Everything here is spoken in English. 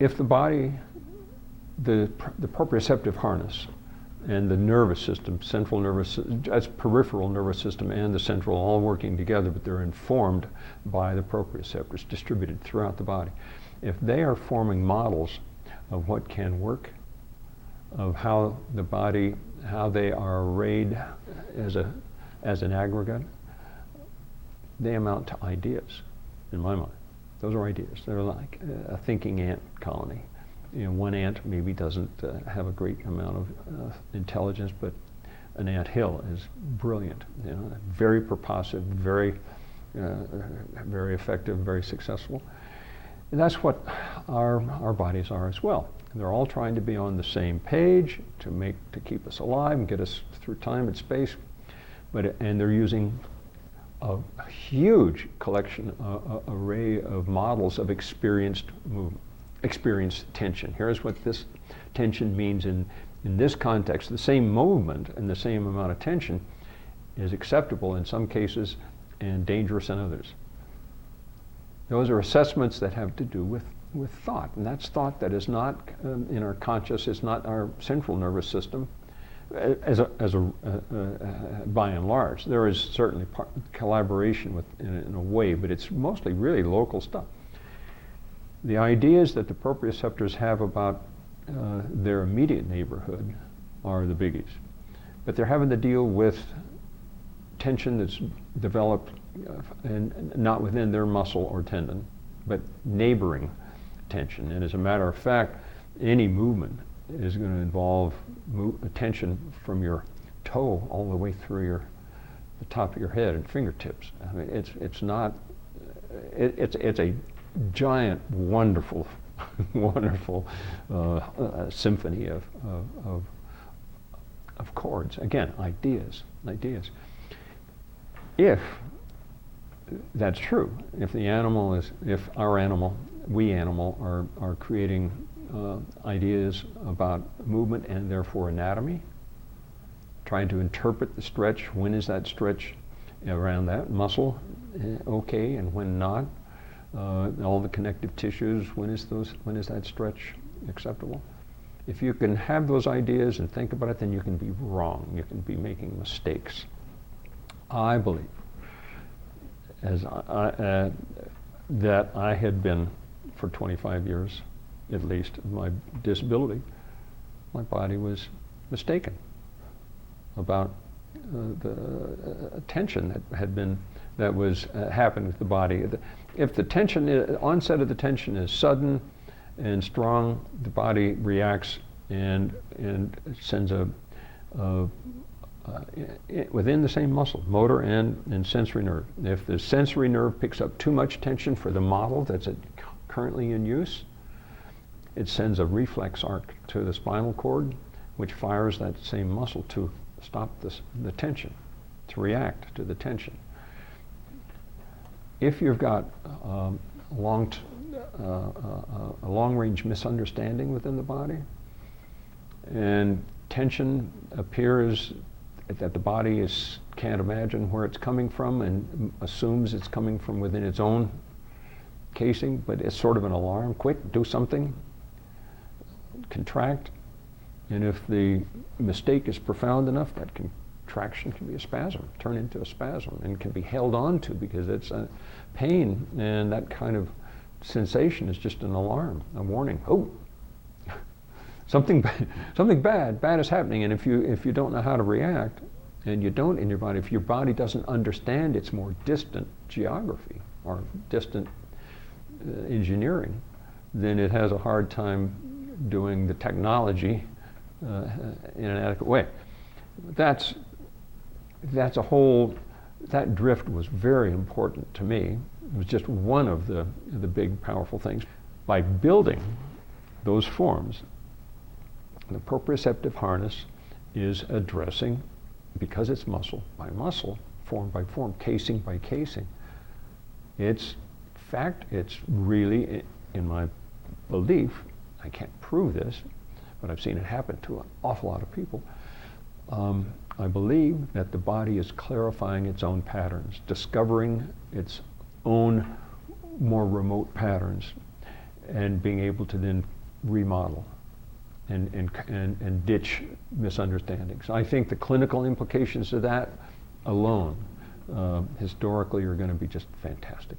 if the body, the proprioceptive harness and the nervous system, central nervous, as peripheral nervous system and the central all working together, but they're informed by the proprioceptors distributed throughout the body. If they are forming models of what can work, of how the body, how they are arrayed as an aggregate, they amount to ideas, in my mind. Those are ideas. They're like a thinking ant colony. You know, one ant maybe doesn't have a great amount of intelligence, but an ant hill is brilliant. You know, very purposive, very effective, very successful. And that's what our bodies are as well. They're all trying to be on the same page to keep us alive and get us through time and space. And they're using a huge collection, array of models of experienced movement, experienced tension. Here's what this tension means in this context. The same movement and the same amount of tension is acceptable in some cases and dangerous in others. Those are assessments that have to do with thought, and that's thought that is not in our conscious, is not our central nervous system, by and large. There is certainly collaboration in a way, but it's mostly really local stuff. The ideas that the proprioceptors have about their immediate neighborhood are the biggies, but they're having to deal with tension that's developed and not within their muscle or tendon, but neighboring tension. And as a matter of fact, any movement is going to involve tension from your toe all the way through the top of your head and fingertips. I mean, it's a giant, wonderful, wonderful symphony of chords. Again, ideas. If that's true, if our animal, we animal, are creating ideas about movement and therefore anatomy, trying to interpret the stretch, when is that stretch around that muscle okay and when not, all the connective tissues, when is that stretch acceptable? If you can have those ideas and think about it, then you can be wrong, you can be making mistakes. I believe that I had been, for 25 years at least, of my disability, my body was mistaken about the tension that was happened with the body. If the onset of the tension is sudden and strong, the body reacts and sends within the same muscle, motor and sensory nerve. If the sensory nerve picks up too much tension for the model that's currently in use, it sends a reflex arc to the spinal cord, which fires that same muscle to stop the tension, to react to the tension. If you've got a long-range misunderstanding within the body, and tension appears that the body can't imagine where it's coming from and assumes it's coming from within its own casing, but it's sort of an alarm, quick, do something, contract. And if the mistake is profound enough, that contraction can be a spasm, turn into a spasm, and can be held on to because it's a pain, and that kind of sensation is just an alarm, a warning. Oh, something bad is happening. And if you don't know how to react, and you don't in your body, if your body doesn't understand its more distant geography or distant engineering, then it has a hard time doing the technology in an adequate way. That drift was very important to me. It was just one of the big, powerful things. By building those forms, the proprioceptive harness is addressing, because it's muscle by muscle, form by form, casing by casing. It's really, in my belief, I can't prove this, but I've seen it happen to an awful lot of people. I believe that the body is clarifying its own patterns, discovering its own more remote patterns, and being able to then remodel and ditch misunderstandings. I think the clinical implications of that alone historically are going to be just fantastic.